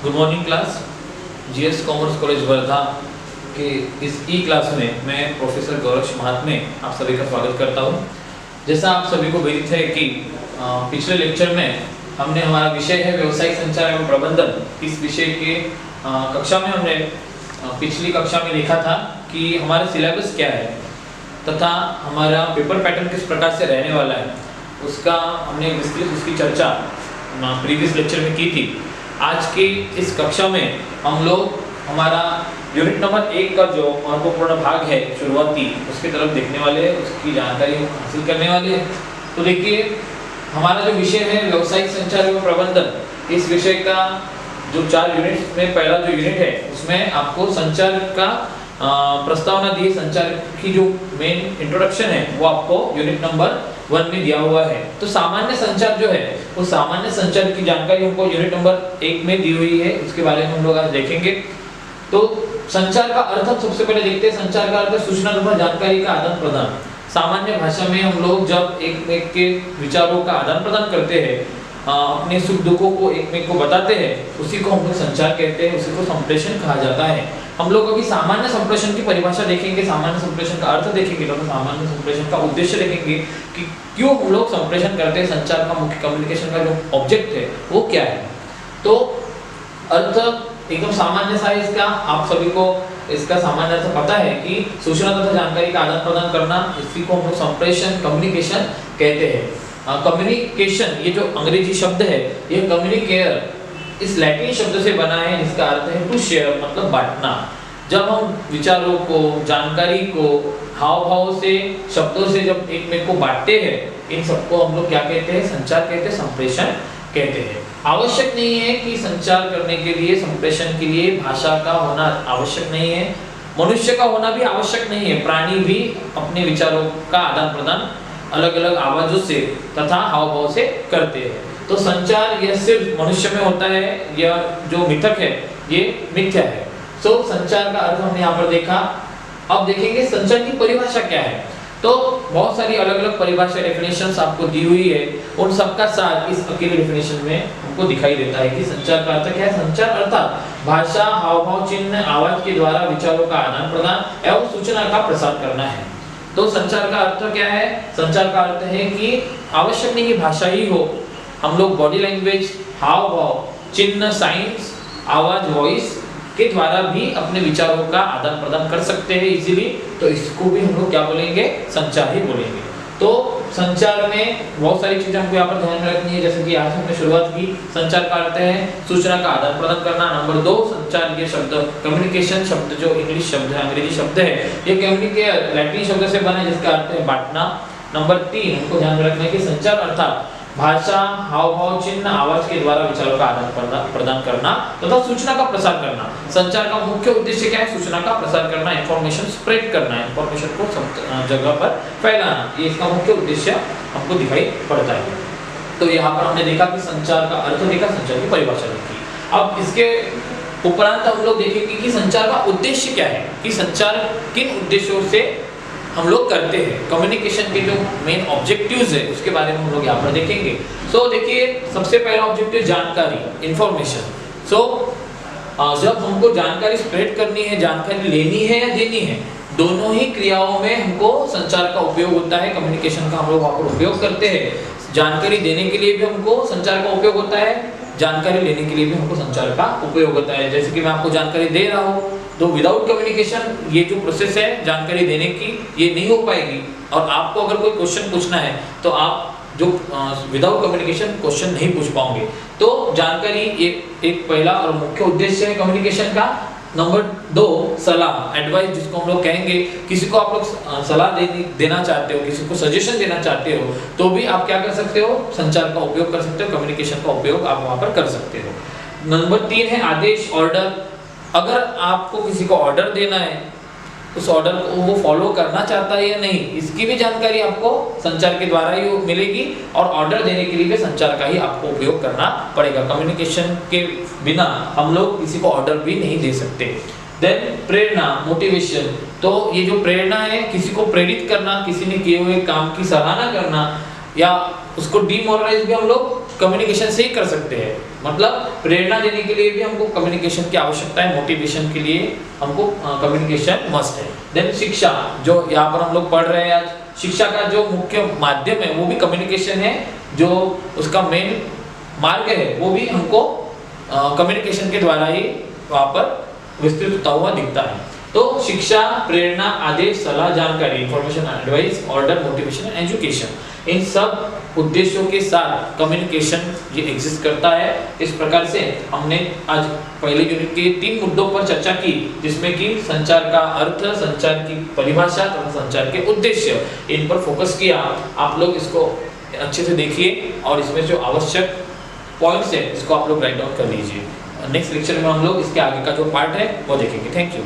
Good morning class. GS commerce college Wardha के इस ई class में मैं प्रोफेसर गौरक्ष महात्मे आप सभी का स्वागत करता हूं। जैसा आप सभी को विदित है कि पिछले लेक्चर में हमने हमारा विषय है व्यवसायिक संचार एवं प्रबंधन। इस विषय के कक्षा में हमने पिछली कक्षा में देखा था कि हमारा सिलेबस क्या है तथा हमारा पेपर पैटर्न किस प्रकार से रहने वाला है, उसका हमने विस्तृत उसकी चर्चा प्रीवियस लेक्चर में की थी। आज की इस कक्षा में हम लोग हमारा यूनिट नंबर 1 का जो महत्वपूर्ण भाग है शुरुआती, उसकी तरफ देखने वाले हैं, उसकी जानकारी हासिल करने वाले हैं। तो देखिए, हमारा जो विषय है व्यवसायिक संचार एवं प्रबंधन, इस विषय का जो 4 यूनिट में पहला जो यूनिट है उसमें आपको संचार का प्रस्तावना दी। संचार की जो मेन इंट्रोडक्शन है वो आपको यूनिट नंबर 1 में दिया हुआ है। तो सामान्य संचार जो है वो सामान्य संचार की जानकारी हमको यूनिट नंबर 1 में दी हुई है, उसके बारे में हम लोग आज देखेंगे। तो संचार का अर्थ सबसे पहले देखते हैं। संचार का अर्थ सूचना तथा जानकारी का आदान प्रदान। सामान्य भाषा में हम लोग जब एक के विचारों का आदान प्रदान करते हैं, अपने सुख दुखों को एक को बताते हैं, उसी को हम लोग संचार कहते हैं, उसी को संप्रेषण कहा जाता है। हम लोग अभी सामान्य संप्रेषण की परिभाषा देखेंगे, सामान्य संप्रेषण का अर्थ देखेंगे, तो सामान्य संप्रेषण का उद्देश्य देखेंगे कि क्यों हम लोग संप्रेषण करते हैं, संचार का मुख्य कम्युनिकेशन का जो ऑब्जेक्ट है वो क्या है। तो अर्थ एकदम सामान्य सा है इसका, आप सभी को इसका सामान्य अर्थ पता है कि सूचना तथा जानकारी का आदान प्रदान करना, इसी को हम लोग संप्रेषण कम्युनिकेशन कहते हैं। कम्युनिकेशन ये जो अंग्रेजी शब्द है, ये कम्युनिकेयर इस लैटिन शब्द से बना है, जिसका अर्थ है टू शेयर, मतलब बांटना। जब हम विचारों को, जानकारी को हाव भाव से, शब्दों से जब एक को बांटते हैं, इन सबको हम लोग क्या कहते हैं, संचार कहते हैं, संप्रेषण कहते हैं। आवश्यक नहीं है कि संचार करने के लिए, संप्रेषण के लिए भाषा का होना आवश्यक नहीं है, मनुष्य का होना भी आवश्यक नहीं है। प्राणी भी अपने विचारों का आदान प्रदान अलग अलग आवाजों से तथा हाव भाव से करते हैं। तो संचार यह सिर्फ मनुष्य में होता है, यह जो मिथक है ये मिथ्या है। सो संचार का अर्थ हमने यहाँ पर देखा। अब देखेंगे संचार की परिभाषा क्या है। तो बहुत सारी अलग अलग परिभाषा, डेफिनेशंस आपको दी हुई है, उन सबका साथ इस अकेले डेफिनेशन में हमको दिखाई देता है कि संचार का अर्थ क्या है। संचार अर्थात भाषा, हाव भाव, चिन्ह, आवाज के द्वारा विचारों का आदान प्रदान एवं सूचना का प्रसार करना है। तो संचार का अर्थ क्या है। संचार का अर्थ है कि आवश्यक नहीं कि भाषा ही हो, हम लोग बॉडी लैंग्वेज, हाव भाव, चिन्ह, साइंस, आवाज, वॉइस के द्वारा भी अपने विचारों का आदान प्रदान कर सकते हैं इजीली। तो इसको भी हम लोग क्या बोलेंगे, संचार ही बोलेंगे। तो संचार में बहुत सारी चीजें हमको यहाँ पर ध्यान में रखनी है। जैसे कि आज हमने शुरुआत की, संचार का अर्थ है सूचना का आदान प्रदान करना। नंबर 2, संचार ये शब्द कम्युनिकेशन शब्द जो इंग्लिश शब्द है, अंग्रेजी शब्द है, ये कम्युनिकेट लैटिन शब्द से बना है, जिसका अर्थ है बांटना। नंबर 3 हमको ध्यान रखना है कि संचार अर्थात भाषा, हाव भाव, चिन्ह, आवाज के द्वारा विचारों का आदान प्रदान करना तथा सूचना का प्रसार करना। संचार का मुख्य उद्देश्य क्या है, सूचना का प्रसार करना, इंफॉर्मेशन स्प्रेड करना, इंफॉर्मेशन को सब जगह पर फैलाना, ये इसका मुख्य उद्देश्य हमको दिखाई पड़ता है। तो यहाँ पर हमने देखा कि संचार का अर्थ देखा, संचार की परिभाषा देखी। अब इसके उपरांत हम लोग देखेंगे कि संचार का उद्देश्य क्या है, कि संचार किन उद्देश्यों से हम लोग करते हैं। कम्युनिकेशन के जो मेन ऑब्जेक्टिव्स है उसके बारे में हम लोग यहाँ पर देखेंगे। सो देखिए, सबसे पहला ऑब्जेक्टिव जानकारी, इंफॉर्मेशन। सो जब हमको जानकारी स्प्रेड करनी है, जानकारी लेनी है या देनी है, दोनों ही क्रियाओं में हमको संचार का उपयोग होता है। कम्युनिकेशन का हम लोग वहाँ पर उपयोग करते हैं। जानकारी देने के लिए भी हमको संचार का उपयोग होता है, जानकारी लेने के लिए भी हमको संचार का उपयोग होता है। जैसे कि मैं आपको जानकारी दे रहा हूँ, तो विदाउट कम्युनिकेशन ये जो प्रोसेस है जानकारी देने की, ये नहीं हो पाएगी। और आपको अगर कोई क्वेश्चन पूछना है तो आप जो विदाउट कम्युनिकेशन क्वेश्चन नहीं पूछ पाओगे। तो जानकारी एक पहला और मुख्य उद्देश्य है कम्युनिकेशन का। नंबर 2, सलाह, एडवाइस, जिसको हम लोग कहेंगे। किसी को आप लोग सलाह देना चाहते हो, किसी को सजेशन देना चाहते हो, तो भी आप क्या कर सकते हो, संचार का उपयोग कर सकते हो, कम्युनिकेशन का उपयोग आप वहां पर कर सकते हो। नंबर 3 है आदेश, ऑर्डर। अगर आपको किसी को ऑर्डर देना है, उस ऑर्डर को वो फॉलो करना चाहता है या नहीं, इसकी भी जानकारी आपको संचार के द्वारा ही मिलेगी। और ऑर्डर देने के लिए भी संचार का ही आपको उपयोग करना पड़ेगा। कम्युनिकेशन के बिना हम लोग किसी को ऑर्डर भी नहीं दे सकते। देन प्रेरणा, मोटिवेशन। तो ये जो प्रेरणा है, किसी को प्रेरित करना, किसी ने किए हुए काम की सराहना करना, या उसको डीमोरलाइज भी हम लोग कम्युनिकेशन से ही कर सकते हैं। मतलब प्रेरणा देने के लिए भी हमको कम्युनिकेशन की आवश्यकता है, मोटिवेशन के लिए हमको कम्युनिकेशन मस्ट है। देन शिक्षा, जो यहाँ पर हम लोग पढ़ रहे हैं आज, शिक्षा का जो मुख्य माध्यम है वो भी कम्युनिकेशन है, जो उसका मेन मार्ग है वो भी हमको कम्युनिकेशन के द्वारा ही वहाँ पर विस्तृत होता हुआ दिखता है। तो शिक्षा, प्रेरणा, आदेश, सलाह, जानकारी, information, advice, order, motivation and education, इन सब उद्देश्यों के साथ कम्युनिकेशन ये एग्जिस्ट करता है। इस प्रकार से हमने आज पहले यूनिट के 3 मुद्दों पर चर्चा की, जिसमें कि संचार का अर्थ, संचार की परिभाषा तथा संचार के उद्देश्य, इन पर फोकस किया। आप लोग इसको अच्छे से देखिए और इसमें जो आवश्यक पॉइंट्स है इसको आप लोग राइट डाउन कर लीजिए। नेक्स्ट लेक्चर में हम लोग इसके आगे का जो पार्ट है वो देखेंगे। Thank you.